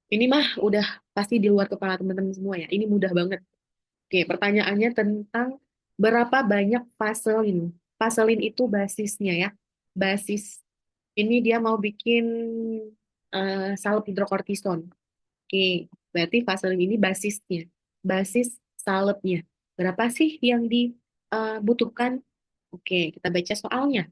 Ini mah udah pasti di luar kepala teman-teman semua ya. Ini mudah banget. Oke, pertanyaannya tentang berapa banyak vaselin. Vaselin itu basisnya ya. Basis. Ini dia mau bikin salep hidrokortison. Oke, berarti vaselin ini basisnya. Basis salepnya. Berapa sih yang dibutuhkan? Oke, kita baca soalnya.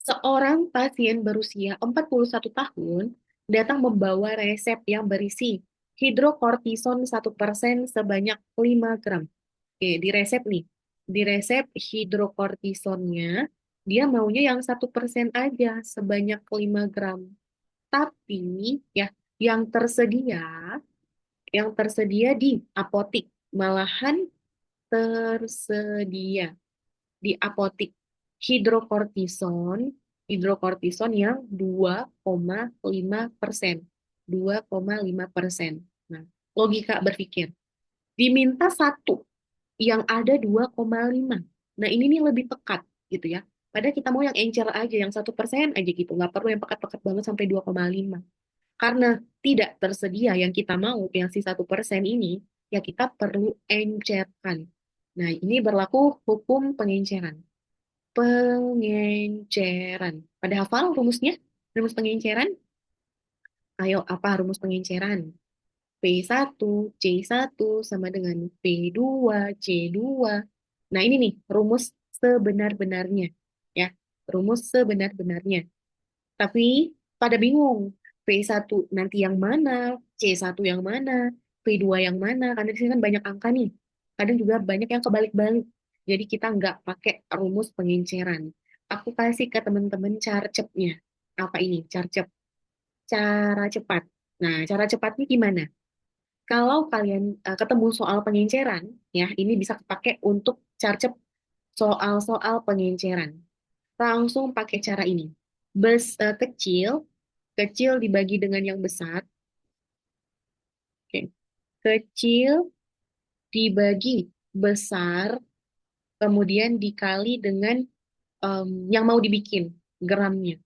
Seorang pasien berusia 41 tahun datang membawa resep yang berisi hidrokortison 1% sebanyak 5 gram. Oke, di resep nih. Di resep hidrokortisonnya, dia maunya yang 1% aja sebanyak 5 gram. Tapi ya, yang tersedia, yang tersedia di apotik, malahan tersedia di apotik hidrokortison, hidrokortison yang 2,5%. 2,5%. Nah, logika berpikir, diminta satu yang ada 2,5. Nah, ini nih lebih pekat gitu ya. Padahal kita mau yang encer aja, yang 1% aja gitu. Nggak perlu yang pekat-pekat banget sampai 2,5. Karena tidak tersedia yang kita mau, yang si 1% ini, ya kita perlu encerkan. Nah, ini berlaku hukum pengenceran. Pengenceran. Pada hafal rumusnya? Rumus pengenceran? Ayo, apa rumus pengenceran? P1, C1 sama dengan P2, C2. Nah, ini nih rumus sebenar-benarnya. Ya, rumus sebenar-benarnya. Tapi pada bingung. P1 nanti yang mana? C1 yang mana? P2 yang mana? Karena di sini kan banyak angka nih. Kadang juga banyak yang kebalik-balik. Jadi kita nggak pakai rumus pengenceran. Aku kasih ke teman-teman carcepnya. Apa ini? Carcep. Cara cepat. Nah, cara cepatnya gimana? Kalau kalian ketemu soal pengenceran, ya ini bisa pakai untuk carcep soal-soal pengenceran. Langsung pakai cara ini. Kecil, kecil dibagi dengan yang besar. Oke. Kecil dibagi besar, kemudian dikali dengan yang mau dibikin, gramnya.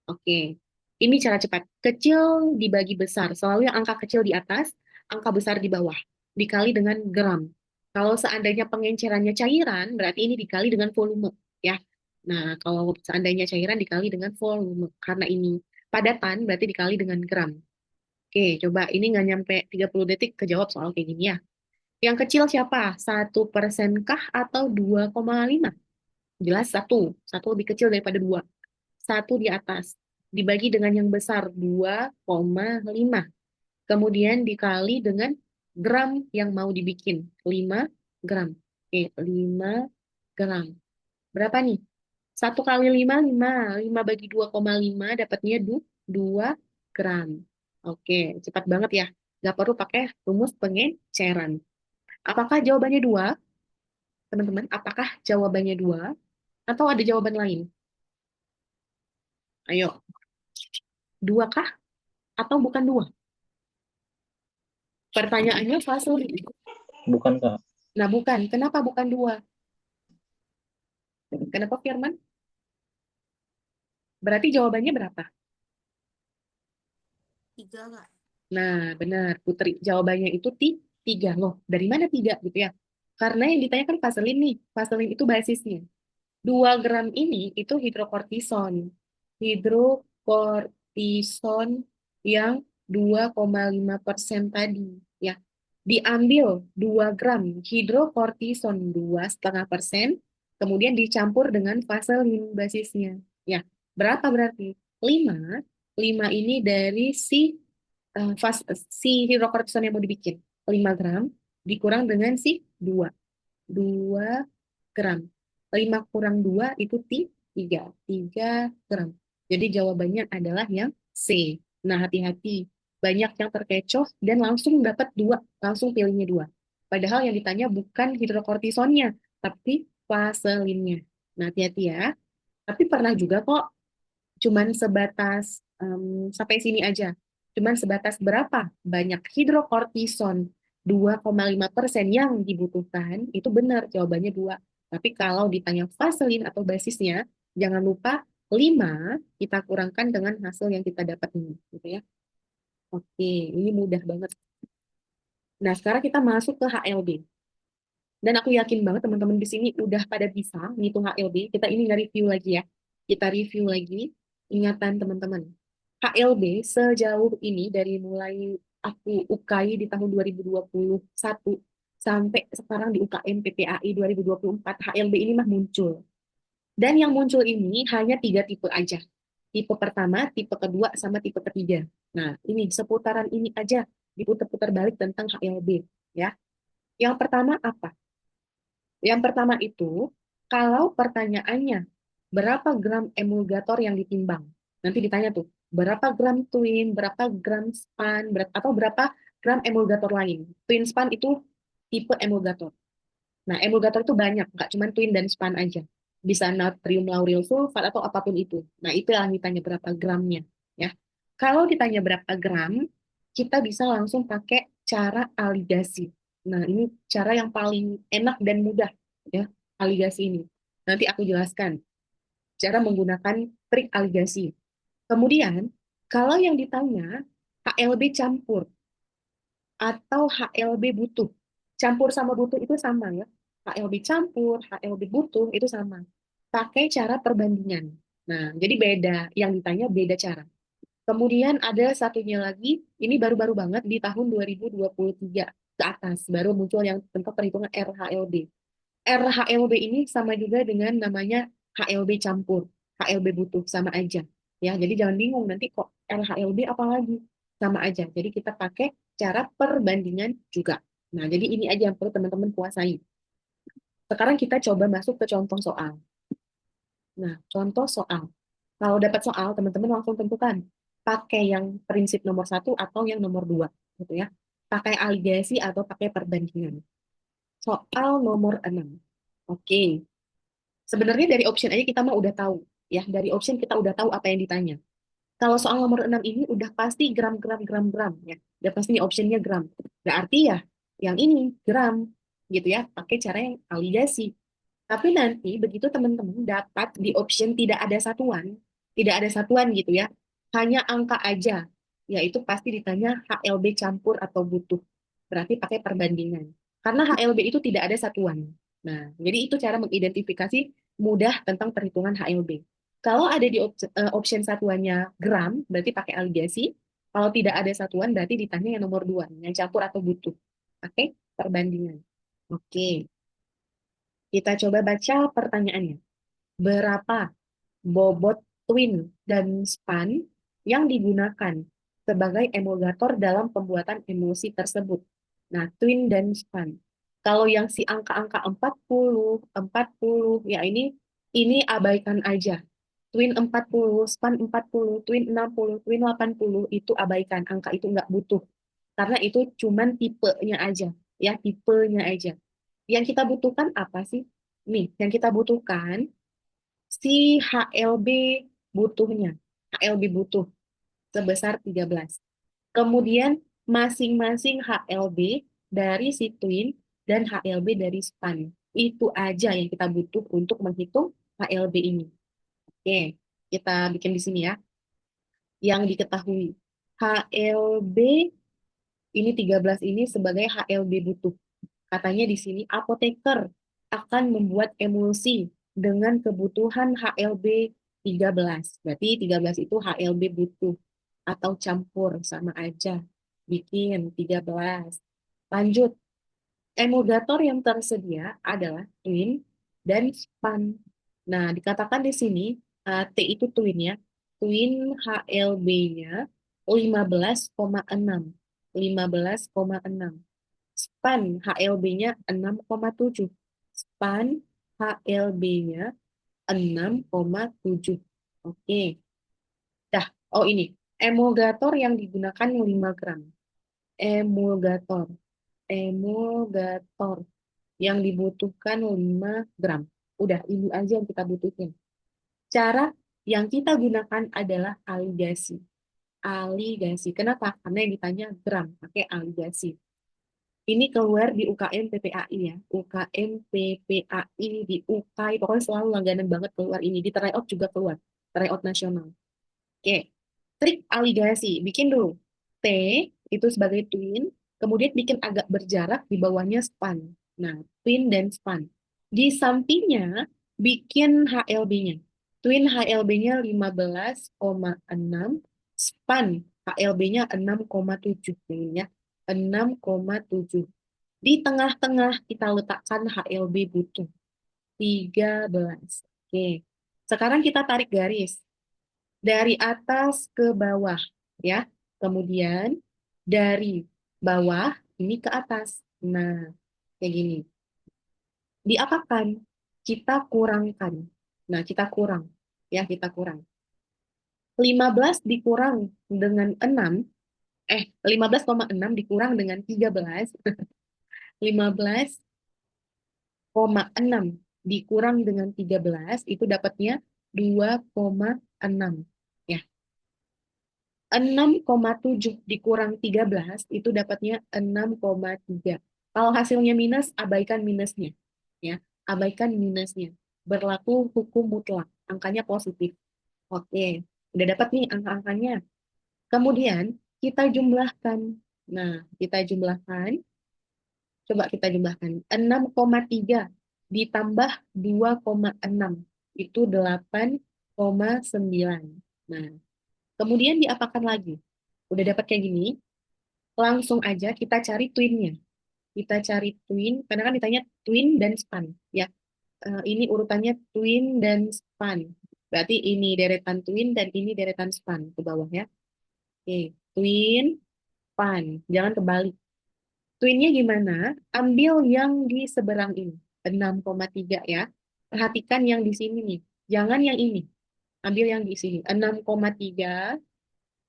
Oke. Ini cara cepat. Kecil dibagi besar. Selalu yang angka kecil di atas, angka besar di bawah. Dikali dengan gram. Kalau seandainya pengencerannya cairan, berarti ini dikali dengan volume. Ya. Nah, kalau seandainya cairan dikali dengan volume. Karena ini padatan, berarti dikali dengan gram. Oke, coba ini nggak nyampe 30 detik kejawab soal kayak gini ya. Yang kecil siapa? 1% kah atau 2,5? Jelas satu. Satu lebih kecil daripada dua. Satu di atas. Dibagi dengan yang besar 2,5. Kemudian dikali dengan gram yang mau dibikin. 5 gram. Oke, 5 gram. Berapa nih? Satu kali 5, 5. 5 bagi 2,5 dapatnya 2 gram. Oke, cepat banget ya. Nggak perlu pakai rumus pengenceran. Apakah jawabannya 2, teman-teman? Apakah jawabannya 2? Atau ada jawaban lain? Ayo, 2 kah? Atau bukan 2? Pertanyaannya fase. Bukan, Kak. Nah, bukan. Kenapa bukan 2? Kenapa Firman? Berarti jawabannya berapa? Tiga, Kak. Nah, benar, Putri. Jawabannya itu 3. Loh, dari mana 3 gitu ya? Karena yang ditanyakan vaselin nih. Vaselin itu basisnya. 2 gram ini itu hidrokortison. Hidrokortison yang 2,5% tadi. Ya, diambil 2 gram hidrokortison 2,5%, kemudian dicampur dengan vaselin basisnya. Ya, berapa berarti? 5. 5 ini dari si hidrokortison yang mau dibikin. 5 gram dikurang dengan si 2. 2 gram. 5 kurang 2 itu 3. 3 gram. Jadi jawabannya adalah yang C. Nah, hati-hati. Banyak yang terkecoh dan langsung dapat 2. Langsung pilihnya 2. Padahal yang ditanya bukan hidrokortisonnya, tapi vaselinnya. Nah, hati-hati ya. Tapi pernah juga kok cuman sebatas sampai sini aja. Cuman sebatas berapa banyak hidrokortison 2,5% yang dibutuhkan, itu benar jawabannya 2. Tapi kalau ditanya vaselin atau basisnya, jangan lupa 5 kita kurangkan dengan hasil yang kita dapat ini, gitu ya. Oke, ini mudah banget. Nah, sekarang kita masuk ke HLB. Dan aku yakin banget teman-teman di sini udah pada bisa ngitung HLB. Kita ini nggak review lagi ya. Kita review lagi ingatan teman-teman. HLB sejauh ini dari mulai aku UKAI di tahun 2021 sampai sekarang di UKM PPAI 2024, HLB ini mah muncul. Dan yang muncul ini hanya tiga tipe aja. Tipe pertama, tipe kedua, sama tipe ketiga. Nah, ini seputaran ini aja diputar-putar balik tentang HLB ya. Yang pertama apa? Yang pertama itu, kalau pertanyaannya, berapa gram emulgator yang ditimbang? Nanti ditanya tuh, berapa gram twin, berapa gram span, atau berapa gram emulgator lain. Twin span itu tipe emulgator. Nah, emulgator itu banyak, nggak cuma twin dan span aja. Bisa natrium lauryl sulfat atau apapun itu. Nah, itu yang ditanya berapa gramnya. Ya. Kalau ditanya berapa gram, kita bisa langsung pakai cara aligasi. Nah, ini cara yang paling enak dan mudah ya, aligasi ini. Nanti aku jelaskan cara menggunakan trik aligasi. Kemudian, kalau yang ditanya HLB campur atau HLB butuh. Campur sama butuh itu sama ya. HLB campur, HLB butuh itu sama. Pakai cara perbandingan. Nah, jadi beda. Yang ditanya beda cara. Kemudian ada satunya lagi, ini baru-baru banget di tahun 2023 ke atas, baru muncul yang tentang perhitungan RHLB. RHLB ini sama juga dengan namanya HLB campur, HLB butuh, sama aja. Ya, jadi jangan bingung nanti kok RHLB apa lagi? Sama aja. Jadi kita pakai cara perbandingan juga. Nah, jadi ini aja yang perlu teman-teman kuasai. Sekarang kita coba masuk ke contoh soal. Nah, contoh soal. Kalau dapat soal, teman-teman langsung tentukan pakai yang prinsip nomor satu atau yang nomor dua, gitu ya. Pakai aligasi atau pakai perbandingan. Soal nomor 6. Oke, sebenarnya dari option aja kita mah udah tahu. Ya, dari option kita udah tahu apa yang ditanya. Kalau soal nomor 6 ini udah pasti gram, gram, gram, gram. Ya. Udah pasti nih optionnya gram. Berarti ya, yang ini gram. Gitu ya, pakai cara yang aligasi. Tapi nanti begitu teman-teman dapat di option tidak ada satuan gitu ya, hanya angka aja, yaitu pasti ditanya HLB campur atau butuh. Berarti pakai perbandingan. Karena HLB itu tidak ada satuan. Nah, jadi itu cara mengidentifikasi mudah tentang perhitungan HLB. Kalau ada di option satuannya gram, berarti pakai aligasi. Kalau tidak ada satuan, berarti ditanya yang nomor dua, yang campur atau butuh. Pakai perbandingan. Oke. Kita coba baca pertanyaannya. Berapa bobot twin dan span yang digunakan sebagai emulgator dalam pembuatan emulsi tersebut? Nah, twin dan span. Kalau yang si angka-angka 40, ya ini abaikan aja. Twin 40, span 40, twin 60, twin 80 itu abaikan. Angka itu nggak butuh. Karena itu cuman tipenya aja. Ya, tipenya aja. Yang kita butuhkan apa sih? Nih, yang kita butuhkan si HLB butuhnya. HLB butuh sebesar 13. Kemudian masing-masing HLB dari si twin dan HLB dari span. Itu aja yang kita butuh untuk menghitung HLB ini. Oke, kita bikin di sini ya. Yang diketahui. HLB ini 13 ini sebagai HLB butuh. Katanya di sini apoteker akan membuat emulsi dengan kebutuhan HLB 13. Berarti 13 itu HLB butuh atau campur sama aja. Bikin 13. Lanjut. Emulgator yang tersedia adalah twin dan span. Nah, dikatakan di sini T itu twin ya. Twin HLB-nya 15,6. 15,6. Span HLB-nya 6,7. Span HLB-nya 6,7. Oke. Dah. Oh ini. Emulgator yang digunakan 5 gram. Emulgator. Emulgator yang dibutuhkan 5 gram. Udah, ini aja yang kita butuhin. Cara yang kita gunakan adalah aligasi. Aligasi. Kenapa? Karena yang ditanya gram, pakai aligasi. Ini keluar di UKM PPAI ya. UKM PPAI di UKAI. Pokoknya selalu langganan banget keluar ini. Di tryout juga keluar. Tryout nasional. Oke. Trik aligasi. Bikin dulu. T itu sebagai twin, kemudian bikin agak berjarak di bawahnya span. Nah, twin dan span. Di sampingnya bikin HLB-nya. Twin HLB-nya 15,6, span HLB-nya 6,7 ya. 6,7. Di tengah-tengah kita letakkan HLB butuh 13. Oke. Sekarang kita tarik garis dari atas ke bawah ya. Kemudian dari bawah ini ke atas. Nah, kayak gini. Diapakan? Kita kurangkan. Nah, kita kurang. Ya, kita kurang. 15 dikurang dengan 6, 15,6 dikurang dengan 13, 15,6 dikurang dengan 13 itu dapatnya 2,6. Ya, 6,7 dikurang 13 itu dapatnya 6,3. Kalau hasilnya minus, abaikan minusnya. Ya, abaikan minusnya. Berlaku hukum mutlak. Angkanya positif. Oke, udah dapat nih angka-angkanya. Kemudian kita jumlahkan. Nah, kita jumlahkan. Coba kita jumlahkan. 6,3 ditambah 2,6 itu 8,9. Nah, kemudian diapakan lagi? Udah dapat kayak gini, langsung aja kita cari twinnya. Kita cari twin, karena kan ditanya twin dan span. Ya, ini urutannya twin dan span. Berarti ini deretan twin dan ini deretan span ke bawah ya. Oke, twin, span. Jangan kebalik. Twinnya gimana? Ambil yang di seberang ini, 6,3 ya. Perhatikan yang di sini nih. Jangan yang ini. Ambil yang di sini. 6,3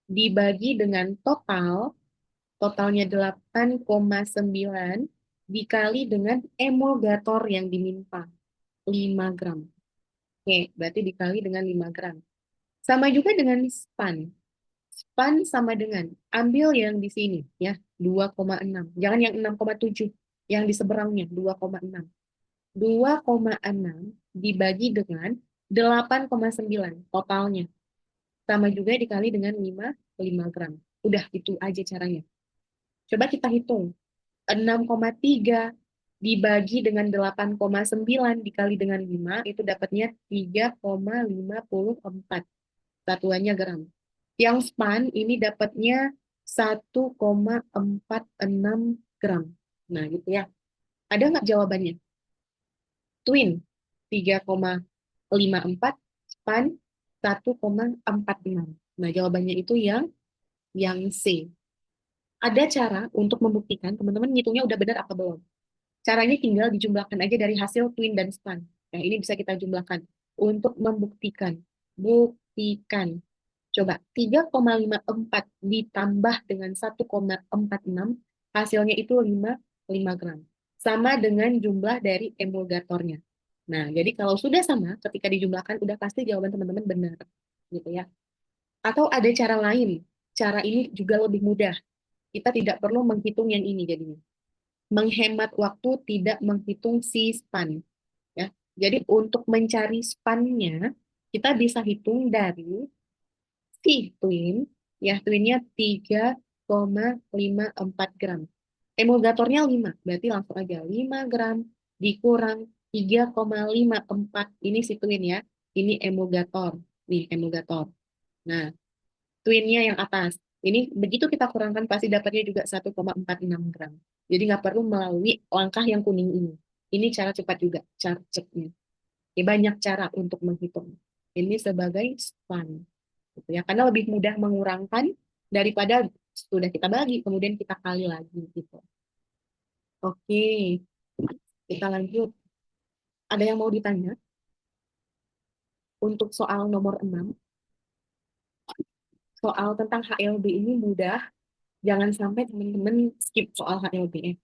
dibagi dengan totalnya 8,9 dikali dengan emulgator yang diminta, 5 gram. Oke, berarti dikali dengan 5 gram. Sama juga dengan span. Span sama dengan, ambil yang di sini ya, 2,6. Jangan yang 6,7, yang di seberangnya 2,6. 2,6 dibagi dengan 8,9 totalnya. Sama juga dikali dengan 5 gram. Udah itu aja caranya. Coba kita hitung. 6,3 dibagi dengan 8,9 dikali dengan 5 itu dapatnya 3,54 satuannya gram. Yang span ini dapatnya 1,46 gram. Nah, gitu ya. Ada nggak jawabannya? Twin 3,54, span 1,46. Nah, jawabannya itu yang C. Ada cara untuk membuktikan, teman-teman ngitungnya udah benar apa belum? Caranya tinggal dijumlahkan aja dari hasil twin dan span. Nah, ini bisa kita jumlahkan untuk membuktikan. Buktikan. Coba 3,54 ditambah dengan 1,46, hasilnya itu 5 gram. Sama dengan jumlah dari emulgatornya. Nah, jadi kalau sudah sama, ketika dijumlahkan, udah pasti jawaban teman-teman benar. Gitu ya. Atau ada cara lain. Cara ini juga lebih mudah. Kita tidak perlu menghitung yang ini jadinya. Menghemat waktu, tidak menghitung si span. Ya. Jadi untuk mencari spannya, kita bisa hitung dari si twin, ya twinnya 3,54 gram. Emulgatornya 5, berarti langsung aja 5 gram dikurang 3,54. Ini si twin ya, ini emulgator. Nih, emulgator. Nah, twinnya yang atas. Ini begitu kita kurangkan pasti dapatnya juga 1,46 gram. Jadi nggak perlu melalui langkah yang kuning ini. Ini cara cepat juga, cara ceknya. Ini banyak cara untuk menghitung. Ini sebagai span. Gitu ya. Karena lebih mudah mengurangkan daripada sudah kita bagi, kemudian kita kali lagi gitu. Oke, kita lanjut. Ada yang mau ditanya? Untuk soal nomor 6, soal tentang HLB ini mudah. Jangan sampai teman-teman skip soal HLB.